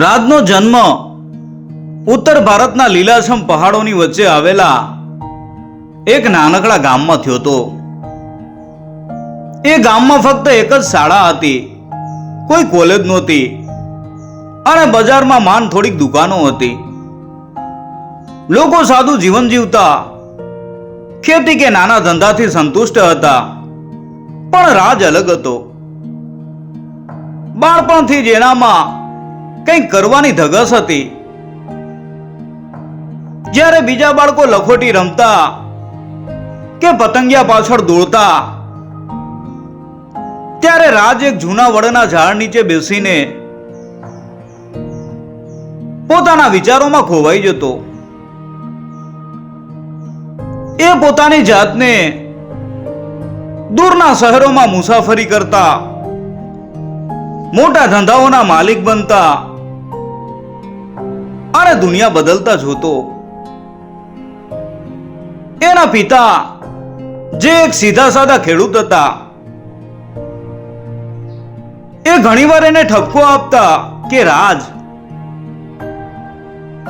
રાજનો જન્મ ઉત્તર ભારતના લીલાછમ પહાડોની વચ્ચે આવેલા એક નાનકડા ગામમાં થયો હતો. એ ગામમાં ફક્ત એક જ શાળા હતી, કોઈ કોલેજ નહોતી અને બજારમાં માંડ થોડીક દુકાનો હતી. લોકો સાદું જીવન જીવતા, ખેતી કે નાના ધંધાથી સંતુષ્ટ હતા. પણ રાજ અલગ હતો. બાળપણથી જ એનામાં કંઈક કરવાની ધગશ હતી. જ્યારે બીજા બાળકો લખોટી રમતા કે પતંગિયા પાછળ દોડતા, ત્યારે રાજ એક જૂના વડના ઝાડ નીચે બેસીને પોતાના વિચારોમાં ખોવાઈ જતો. એ પોતાની જાતને દૂરના શહેરોમાં મુસાફરી કરતા, મોટા ધંધાઓના માલિક બનતા અને દુનિયા બદલતા જોતો. એના પિતા, જે એક સીધા સાદા ખેડૂત હતા, એ ઘણીવાર એને ઠપકો આપતા કે રાજ,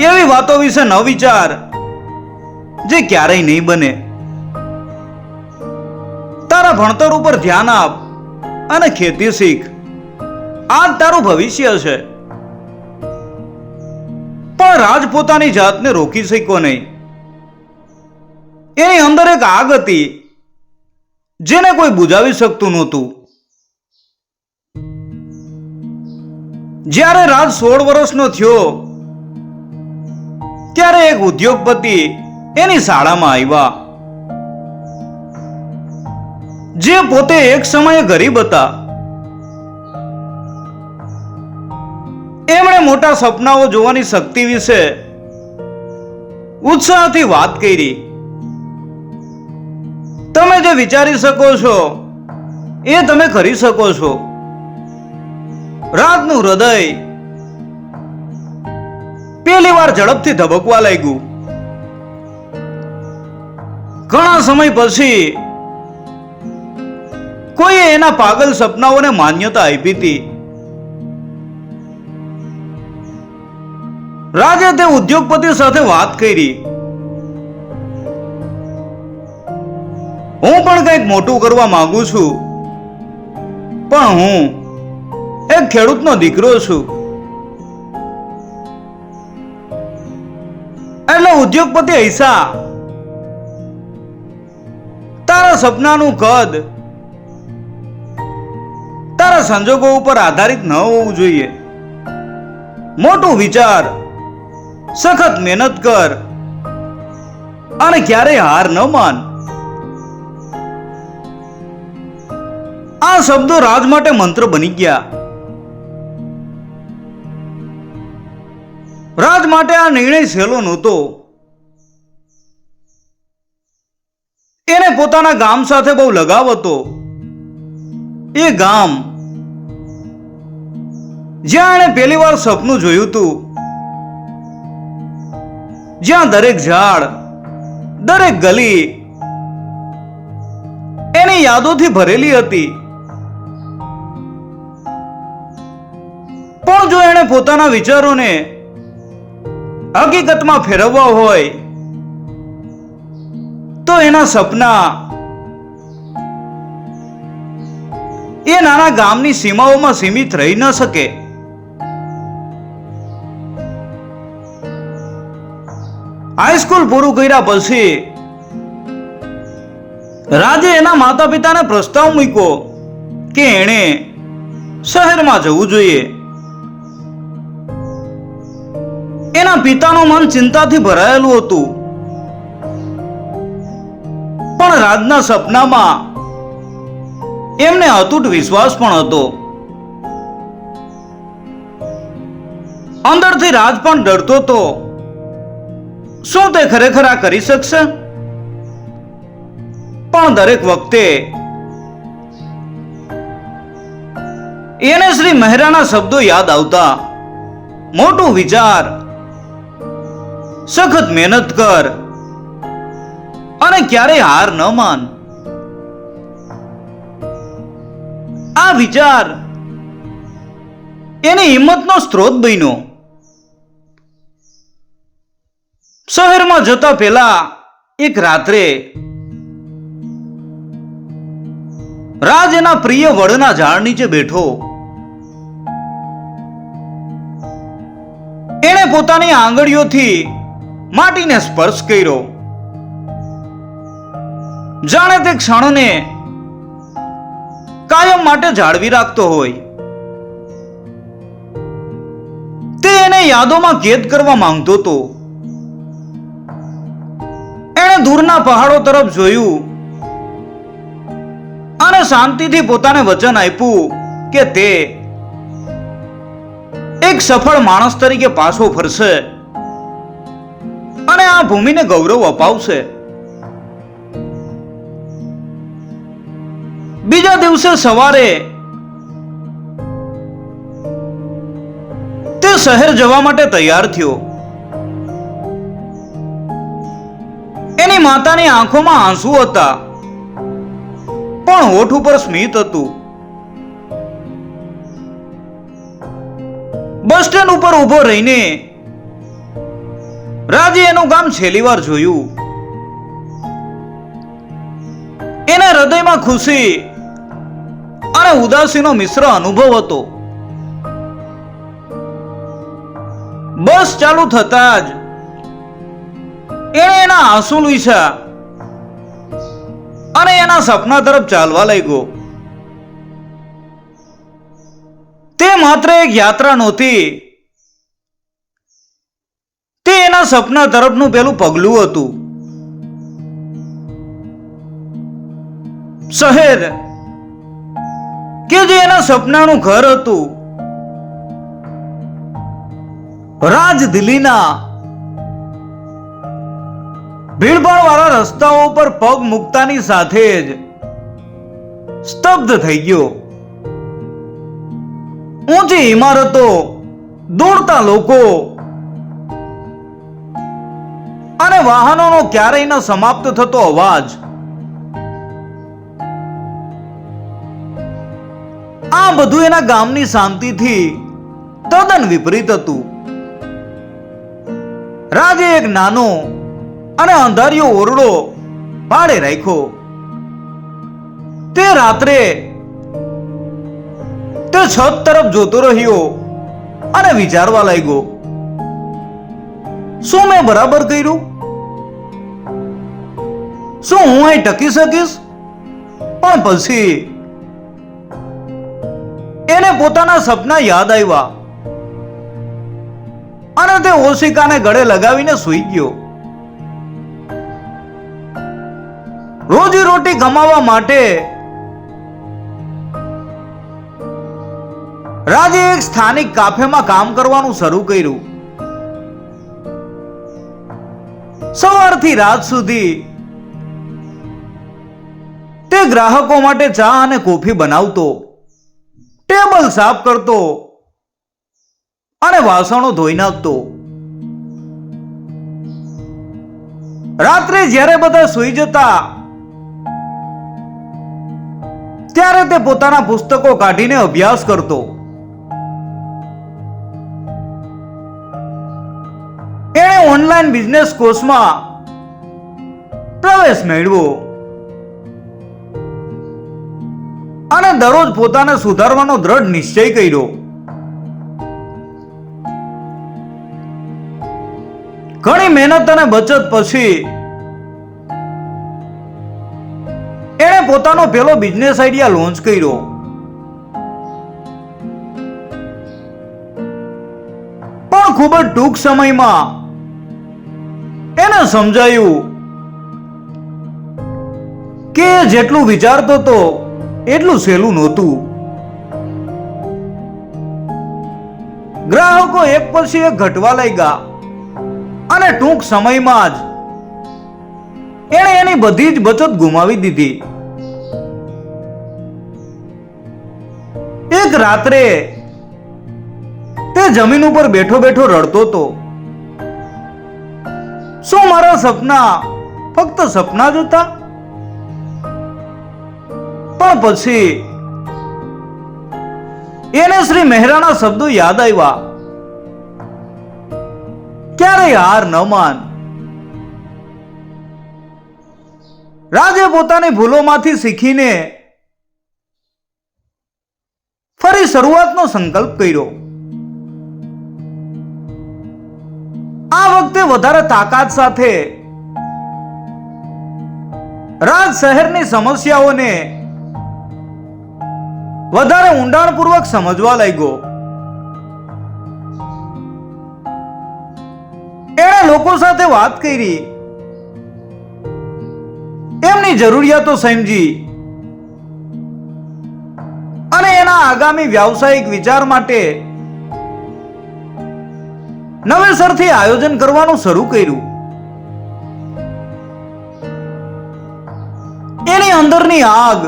એવી વાતો વિશે ન વિચાર જે ક્યારેય નહીં બને. તારા ભણતર ઉપર ધ્યાન આપ અને ખેતી શીખ, આ જ તારું ભવિષ્ય છે. પણ રાજ પોતાની જાતને રોકી શક્યો નહીં. એની અંદર એક આગ હતી જેને કોઈ બુઝાવી શકતું નહોતું. જ્યારે રાજ 16 વર્ષનો થયો ત્યારે એક ઉદ્યોગપતિ એની શાળામાં આવ્યા, જે પોતે એક સમયે ગરીબ હતા. એમણે મોટા સપનાઓ જોવાની શક્તિ વિશે ઉત્સાહથી વાત કરી. તમે જે વિચારી શકો છો એ તમે કરી શકો છો. રાજનું હૃદય પહેલી વાર ઝડપથી ધબકવા લાગ્યું. ઘણા સમય પછી કોઈએ એના પાગલ સપનાઓને માન્યતા આપી હતી. રાજે તે ઉદ્યોગપતિ સાથે વાત કરી. હું પણ કંઈક મોટું કરવા માંગુ છું, પણ હું એક ખેડૂતનો દીકરો છું. એટલે ઉદ્યોગપતિ હૈસા, તારા સપનાનું કદ તારા સંજોગો ઉપર આધારિત ન હોવું જોઈએ. મોટું વિચાર, સખત મહેનત કર અને ક્યારેય હાર ન માન. આ શબ્દો રાજ માટે મંત્ર બની ગયા. રાજ માટે આ નિર્ણય સહેલો નહોતો. એને પોતાના ગામ સાથે બહુ લગાવ હતો. એ ગામ જ્યાં એણે પહેલી વાર સપનું જોયું હતું, જ્યાં દરેક ઝાડ, દરેક ગલી એની યાદોથી ભરેલી હતી. પણ જો એણે પોતાના વિચારોને હકીકતમાં ફેરવવા હોય તો એના સપના એ નાના ગામની સીમાઓમાં સીમિત રહી ન શકે. હાઈસ્કૂલ પૂરું કર્યા પછી રાજે એના માતા પિતાને પ્રસ્તાવ મૂક્યો કે એણે શહેરમાં જવું જોઈએ. એના પિતાનું મન ચિંતાથી ભરાયેલું હતું, પણ રાજના સપનામાં એમને અતૂટ વિશ્વાસ પણ હતો. અંદરથી રાજ પણ ડરતો હતો. શું તે ખરેખર આ કરી શકશે? પણ દરેક વખતે એને શ્રી મહેરાના શબ્દો યાદ આવતા. મોટું વિચાર, સખત મહેનત કર અને ક્યારેય હાર ન માન. આ વિચાર એની હિંમતનો સ્ત્રોત બન્યો. શહેરમાં જતા પહેલા એક રાત્રે રાજ એના પ્રિય વડના ઝાડ નીચે બેઠો. એણે પોતાની આંગળીઓથી માટીને સ્પર્શ કર્યો, જાણે તે ક્ષણને કાયમ માટે જાળવી રાખતો હોય. તે એને યાદોમાં કેદ કરવા માંગતો હતો. એણે દૂરના પહાડો તરફ જોયું અને શાંતિથી પોતાને વચન આપ્યું કે તે એક સફળ માણસ તરીકે પાછો ફરશે અને આ ભૂમિને ગૌરવ અપાવશે. બીજા દિવસે સવારે તે શહેર જવા માટે તૈયાર થયો. એની માતાની આંખોમાં આંસુ હતા, પણ હોઠ ઉપર સ્મિત હતું. બસ સ્ટેન્ડ ઉપર ઉભો રહીને રાજે એનું ગામ છેલ્લી વાર જોયું. એને હૃદયમાં ખુશી અને ઉદાસીનો મિશ્ર અનુભવ હતો. બસ ચાલુ થતા જ એણે એના આંસુ લૂછ્યા અને એના સપના તરફ ચાલવા લાગ્યો. તે માત્ર એક યાત્રા નહોતી, તે એના સપના તરફનું પેલું પગલું હતું. શહેર કે જે એના સપનાનું ઘર હતું, રાજ દિલ્હીના ભીડભાડ વાળા રસ્તાઓ પર પગ મૂકતાની સાથે જ સ્તબ્ધ થઈ ગયો. ઊંચી ઇમારતો, દોડતા લોકો અને વાહનોનો ક્યારેય ન સમાપ્ત થતો અવાજ, આ બધું એના ગામની શાંતિથી તદ્દન વિપરીત હતું. રાજે એક નાનો અને અંધારિયો ઓરડો ભાડે રાખ્યો. તે રાત્રે તે છત તરફ જોતો રહ્યો અને વિચારવા લાગ્યો, શું મેં બરાબર કર્યું? શું હું અહીં ટકી શકીશ? પણ પછી એને પોતાના સપના યાદ આવ્યા અને તે ઓશિકાને ગળે લગાવીને સૂઈ ગયો. રોજી રોટી કમાવા માટે રાજે એક સ્થાનિક કાફેમાં કામ કરવાનું શરૂ કર્યું. સવારથી રાત સુધી તે ગ્રાહકો માટે ચા અને કોફી બનાવતો, ટેબલ સાફ કરતો અને વાસણો ધોઈ નાખતો. રાત્રે જ્યારે બધા સૂઈ જતા ત્યારે તે પોતાના પુસ્તકો કાઢીને અભ્યાસ કરતો. એણે ઓનલાઈન બિઝનેસ કોર્સમાં પ્રવેશ મેળવ્યો અને દરરોજ પોતાને સુધારવાનો દ્રઢ નિશ્ચય કર્યો. ઘણી મહેનત અને બચત પછી એણે પોતાનો પહેલો બિઝનેસ આઈડિયા લોન્ચ કર્યો. પણ ખૂબ જ ટૂંક સમયમાં એને સમજાયું કે જેટલું વિચારતો હતો એટલું સહેલું નહોતું. ગ્રાહકો એક પછી એક ઘટવા લાગ્યા અને ટૂંક સમયમાં જ એણે એની બધી જ બચત ગુમાવી દીધી. એક રાત્રે તે જમીન ઉપર બેઠો બેઠો રડતો હતો. શું મારા સપના ફક્ત સપના જ હતા? પણ પછી એને શ્રી મહેરાના શબ્દો યાદ આવ્યા, ક્યારેય હાર ન માન, રાજે પોતાની ભૂલોમાંથી શીખીને ફરી શરૂઆતનો સંકલ્પ કર્યો. આ વખતે વધારે તાકાત સાથે રાજ શહેરની સમસ્યાઓને વધારે ઊંડાણપૂર્વક સમજવા લાગ્યો. એણે લોકો સાથે વાત કરી, એમની જરૂરિયાતો સમજી અને એના આગામી વ્યાવસાયિક વિચાર માટે નવેસરથી આયોજન કરવાનું શરૂ કર્યું. એની અંદરની આગ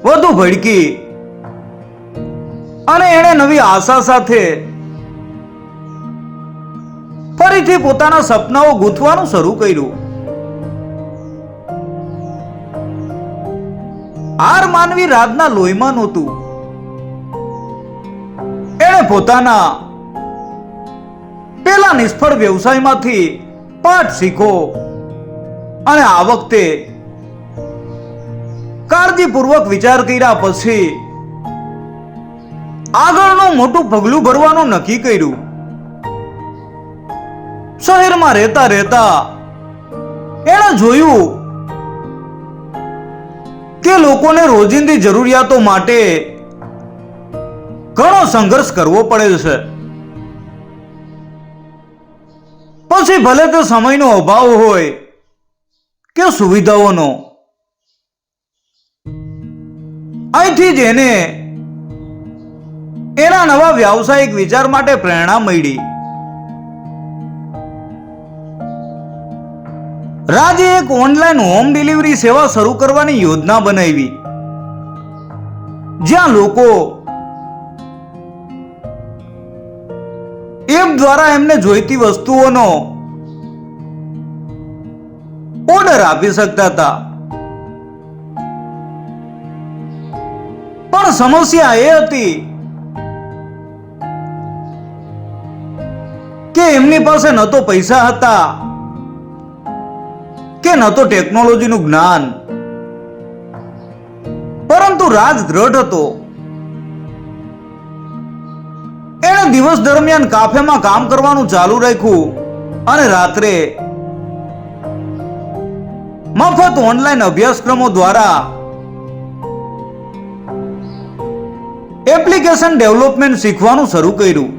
વધુ ભડકી અને એણે નવી આશા સાથે ફરીથી પોતાના સપનાઓ ગૂંથવાનું શરૂ કર્યું. હાર માનવી રાજના લોહીમાં નહોતું. એણે પોતાના પેલા નિષ્ફળ વ્યવસાયમાંથી પાઠ શીખો અને આ વખતે કાળજીપૂર્વક વિચાર કર્યા પછી આગળનું મોટું પગલું ભરવાનું નક્કી કર્યું. શહેરમાં રહેતા રહેતા એણે જોયું કે લોકોને રોજિંદી જરૂરિયાતો માટે ઘણો સંઘર્ષ કરવો પડે છે. પછી ભલે તે સમયનો અભાવ હોય કે સુવિધાઓનો. અહીંથી જ એને એના નવા વ્યાવસાયિક વિચાર માટે પ્રેરણા મળી. રાજે એક ઓનલાઈન હોમ ડિલિવરી સેવા શરૂ કરવાની યોજના બનાવી, જ્યાં લોકો એપ દ્વારા એમને જોઈતી વસ્તુઓનો ઓર્ડર આપી શકતા હતા. પણ સમસ્યા એ હતી કે એમની પાસે ન તો પૈસા હતા કે ન તો ટેકનોલોજીનું જ્ઞાન. પરંતુ રાજ દ્રઢ હતો. એણે દિવસ દરમિયાન કાફેમાં કામ કરવાનું ચાલુ રાખ્યું અને રાત્રે મફત ઓનલાઈન અભ્યાસક્રમો દ્વારા એપ્લિકેશન ડેવલપમેન્ટ શીખવાનું શરૂ કર્યું.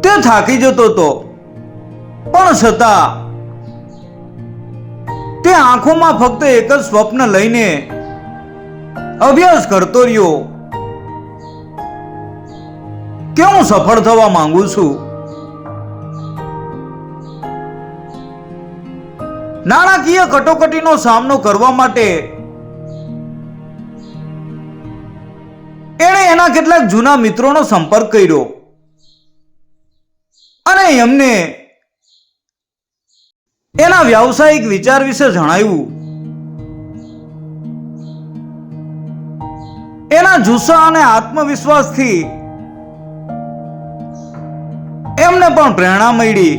તે થાકી જતો હતો, પણ છતાં તે આંખોમાં ફક્ત એક જ સ્વપ્ન લઈને અભ્યાસ કરતો રહ્યો કે હું સફળ થવા માંગુ છું. નાણાકીય કટોકટીનો સામનો કરવા માટે એણે એના કેટલાક જૂના મિત્રોનો સંપર્ક કર્યો અને એમને એના વ્યાવસાયિક વિચાર વિશે જણાવ્યું. એના જુસ્સા અને આત્મવિશ્વાસથી એમને પણ પ્રેરણા મળી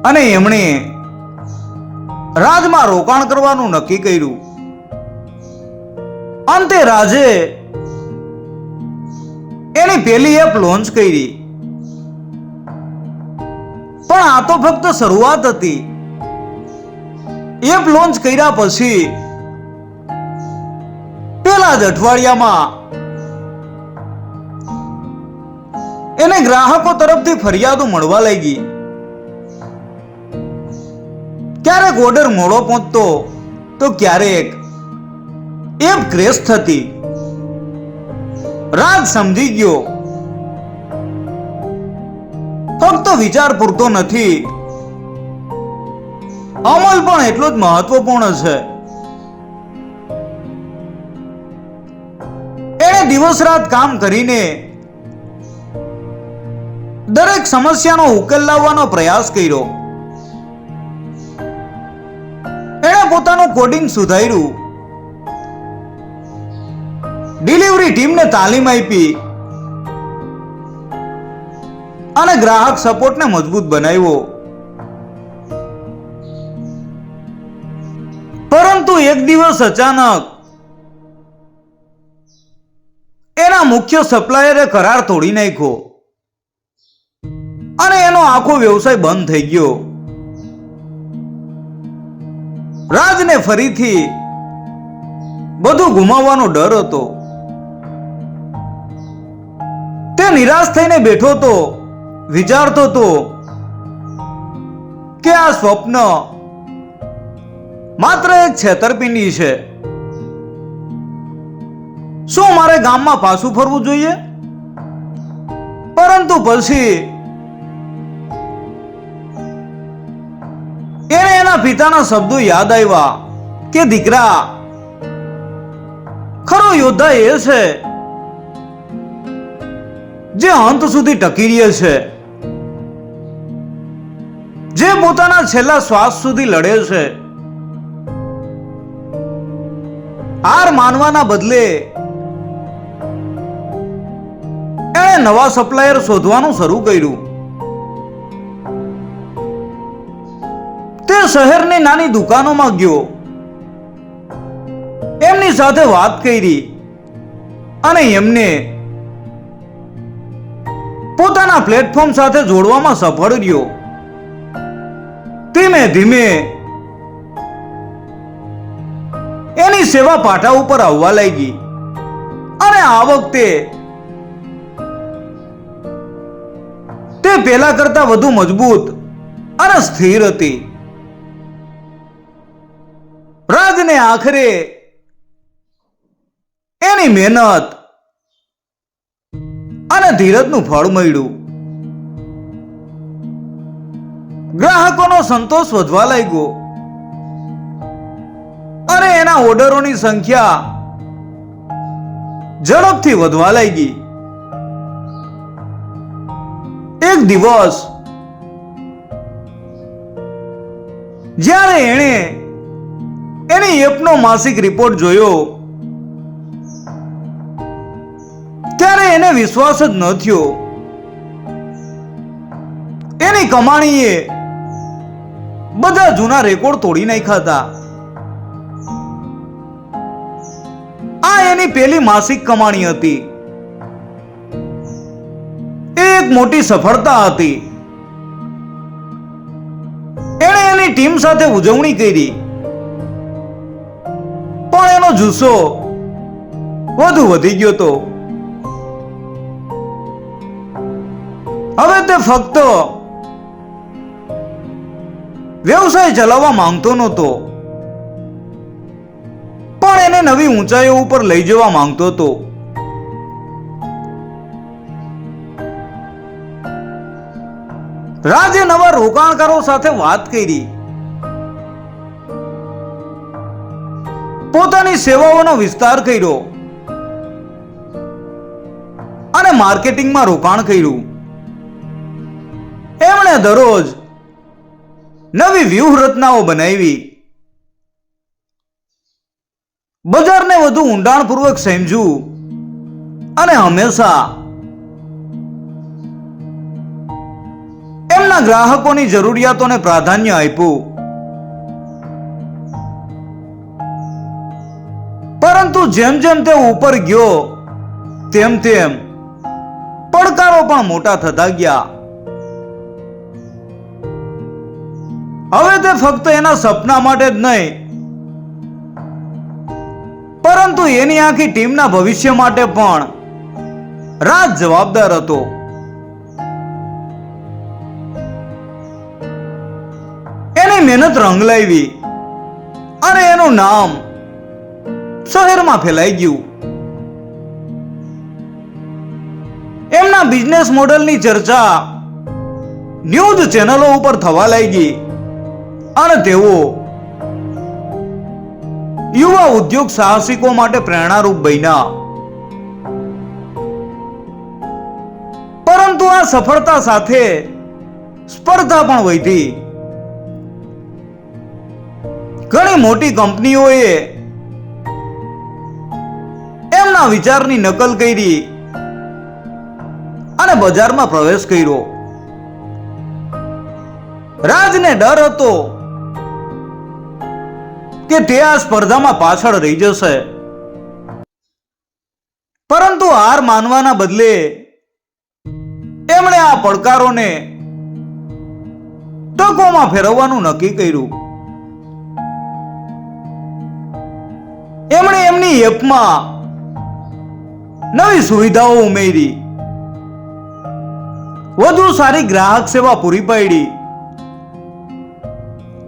અને એમણે રાજમાં રોકાણ કરવાનું નક્કી કર્યું. અંતે રાજે એની પહેલી એપ લોન્ચ કરી. પણ આ તો ફક્ત શરૂઆત હતી. એપ લોન્ચ કર્યા પછી પેલા જ અઠવાડિયામાં એને ગ્રાહકો તરફથી ફરિયાદો મળવા લાગી. ક્યારેક ઓર્ડર મોડો પહોંચતો તો ક્યારેક એપ ક્રેશ થતી. રાજ સમજી ગયો ફક્ત વિચાર પૂરતો નથી, અમલ પણ એટલો જ મહત્વપૂર્ણ છે. એણે દિવસ રાત કામ કરીને દરેક સમસ્યાનો ઉકેલ લાવવાનો પ્રયાસ કર્યો. એણે પોતાનું કોડિંગ સુધાર્યું, ડિલિવરી ટીમને તાલીમ આપી અને ગ્રાહક સપોર્ટને મજબૂત બનાવ્યો. એક દિવસ અચાનક એના મુખ્ય સપ્લાયરે કરાર તોડી નાખ્યો અને એનો આખો વ્યવસાય બંધ થઈ ગયો. રાજને ફરીથી બધું ગુમાવવાનો ડર હતો. તે નિરાશ થઈને બેઠો તો વિચારતો હતો કે આ સ્વપ્ન માત્ર એક છેતરપિંડી છે. શું મારે ગામમાં પાછું ફરવું જોઈએ? પરંતુ પછી એને એના પિતાના શબ્દો યાદ આવ્યા કે દીકરા, ખરો યોદ્ધા એ છે જે અંત સુધી ટકી રહે છે, જે પોતાના છેલ્લા શ્વાસ સુધી લડે છે. હાર માનવાના બદલે એણે નવા સપ્લાયર શોધવાનું શરૂ કર્યું. તે શહેરની નાની દુકાનોમાં ગયો, એમની સાથે વાત કરી અને એમને પોતાના પ્લેટફોર્મ સાથે જોડવામાં સફળ રહ્યો. ધીમે ધીમે એની સેવા પાટા ઉપર આવવા લાગી અને આ વખતે તે પહેલા કરતા વધુ મજબૂત અને સ્થિર હતી. રાજને આખરે એની મહેનત અને ધીરજનું ફળ મળ્યું. ગ્રાહકોનો સંતોષ વધવા લાગ્યો અને એના ઓર્ડરોની સંખ્યા ઝડપથી વધવા લાગી. એક દિવસ જ્યારે એણે એની એપનો માસિક રિપોર્ટ જોયો ત્યારે એને વિશ્વાસ જ ન થયો. એની કમાણીએ બધા જૂના રેકોર્ડ તોડી નાખ્યા હતા. આ એની પહેલી માસિક કમાણી હતી. એ એક મોટી સફળતા હતી. એણે એની ટીમ સાથે ઉજવણી કરી, પણ એનો જુસ્સો વધુ વધી ગયો હતો. હવે તે ફક્ત વ્યવસાય ચલાવવા માંગતો નહોતો, પણ એને નવી ઊંચાઈઓ ઉપર લઈ જવા માંગતો હતો. રાજે નવા રોકાણકારો સાથે વાત કરી, પોતાની સેવાઓનો વિસ્તાર કર્યો અને માર્કેટિંગમાં રોકાણ કર્યું. એમણે દરરોજ નવી વ્યૂહરચનાઓ બનાવી, બજારને વધુ ઊંડાણપૂર્વક સમજ્યું અને હંમેશા એમના ગ્રાહકોની જરૂરિયાતોને પ્રાધાન્ય આપ્યું. પરંતુ જેમ જેમ તે ઉપર ગયો તેમ તેમ પડકારો પણ મોટા થતા ગયા. હવે તે ફક્ત એના સપના માટે જ નહીં, પરંતુ એની આખી ટીમના ભવિષ્ય માટે પણ રાજ જવાબદાર હતો. એની મહેનત રંગ લાવી અને એનું નામ શહેરમાં ફેલાઈ ગયું. એમના બિઝનેસ મોડલની ચર્ચા ન્યૂઝ ચેનલો ઉપર થવા લાગી અને તેઓ યુવા ઉદ્યોગ સાહસિકો માટે પ્રેરણારૂપ બન્યા. પરંતુ આ સફળતા સાથે સ્પર્ધા પણ વધી. ઘણી મોટી કંપનીઓએ એમના વિચારની નકલ કરી અને બજારમાં પ્રવેશ કર્યો. રાજને ડર હતો કે તે આ સ્પર્ધામાં પાછળ રહી જશે, પરંતુ હાર માનવાના બદલે એમણે આ પડકારોને તકોમાં ફેરવવાનું નક્કી કર્યું. એમણે એમની એપમાં નવી સુવિધાઓ ઉમેરી, વધુ સારી ગ્રાહક સેવા પૂરી પાડી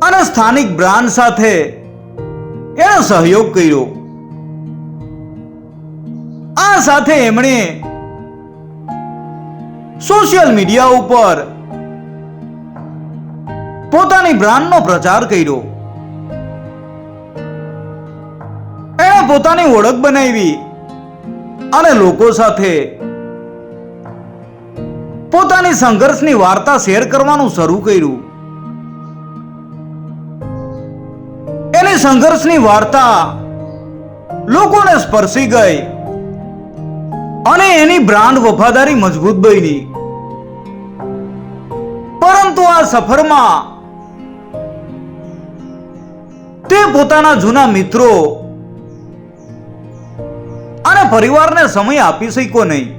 અને સ્થાનિક બ્રાન્ડ સાથે એણે સહયોગ કર્યો. આ સાથે એમણે સોશિયલ મીડિયા ઉપર પોતાની બ્રાન્ડનો પ્રચાર કર્યો. એણે પોતાની ઓળખ બનાવી અને લોકો સાથે પોતાની સંઘર્ષની વાર્તા શેર કરવાનું શરૂ કર્યું. એની સંઘર્ષની વાર્તા લોકોને સ્પર્શી ગઈ અને એની બ્રાન્ડ વફાદારી મજબૂત બની. પરંતુ આ સફરમાં તે પોતાના જૂના મિત્રો અને પરિવારને સમય આપી શક્યો નહીં.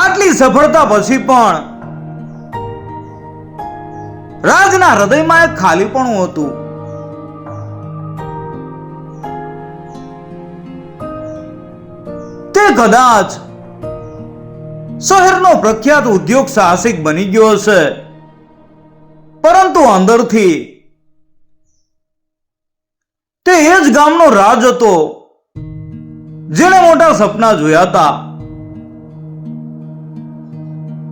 આટલી સફળતા પછી પણ રાજના હૃદયમાં એક ખાલીપણું હતું. તે કદાચ શહેરનો પ્રખ્યાત ઉદ્યોગ સાહસિક બની ગયો હશે, પરંતુ અંદરથી તે એ જ ગામનો રાજ હતો જેણે મોટા સપના જોયા હતા.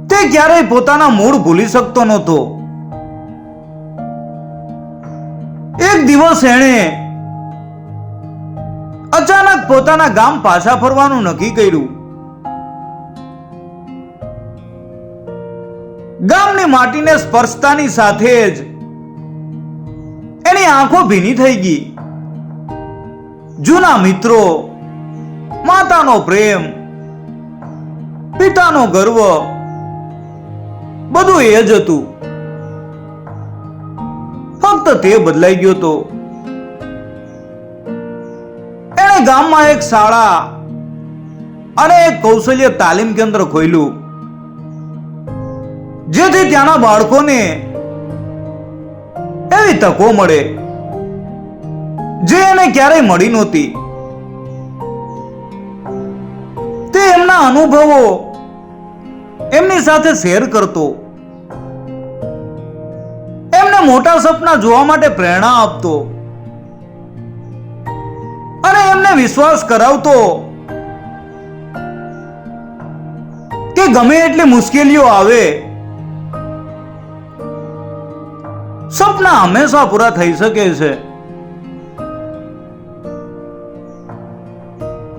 તે ક્યારેય પોતાના મૂળ ભૂલી શકતો નહોતો. એક દિવસ એણે અચાનક પોતાના ગામ પાછા ફરવાનું નક્કી કર્યું. ગામની માટીને સ્પર્શતાની સાથે જ એની આંખો ભીની થઈ ગઈ. જૂના મિત્રો, માતાનો પ્રેમ, પિતાનો ગર્વ, બધું એ જ હતું. ફક્ત તે બદલાઈ ગયો હતો. એણે ગામમાં એક શાળા અને એક કૌશલ્ય તાલીમ કેન્દ્ર ખોલ્યું, જેથી ત્યાંના બાળકોને એવી તકો મળે જે એને ક્યારેય મળી નહોતી. તે એમના અનુભવો એમની સાથે શેર કરતો, એમને મોટા સપના જોવા માટે પ્રેરણા આપતો અને એમને વિશ્વાસ કરાવતો કે ગમે એટલી મુશ્કેલીઓ આવે, સપના હંમેશા પૂરા થઈ શકે છે.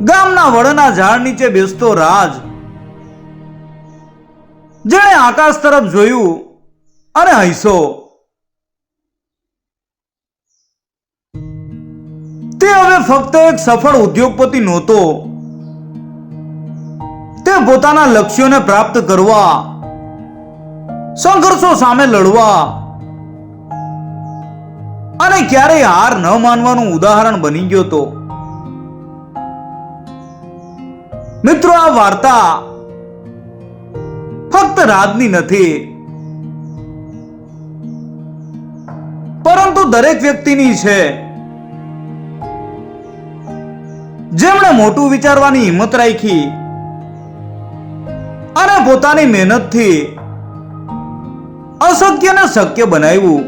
ગામના વડના ઝાડ નીચે બેસતો રાજ, જેણે આકાશ તરફ જોયું અને હસ્યો. તે હવે ફક્ત એક સફળ ઉદ્યોગપતિ નહોતો. તે પોતાના લક્ષ્યોને પ્રાપ્ત કરવા, સંઘર્ષો સામે લડવા અને ક્યારેય હાર ન માનવાનું ઉદાહરણ બની ગયો હતો. મિત્રો, આ વાર્તા ફક્ત રાજની નથી, પરંતુ દરેક વ્યક્તિની છે, જેમણે મોટું વિચારવાની હિંમત રાખી અને પોતાની મહેનતથી અશક્યને શક્ય બનાવ્યું.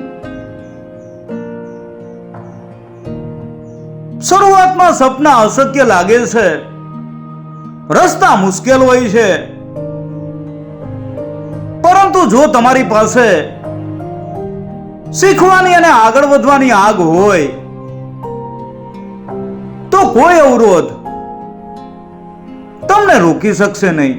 શરૂઆતમાં સપના અશક્ય લાગે છે, રસ્તા મુશ્કેલ હોય છે, પરંતુ જો તમારી પાસે શીખવાની અને આગળ વધવાની આગ હોય તો કોઈ અવરોધ તમને રોકી શકશે નહીં.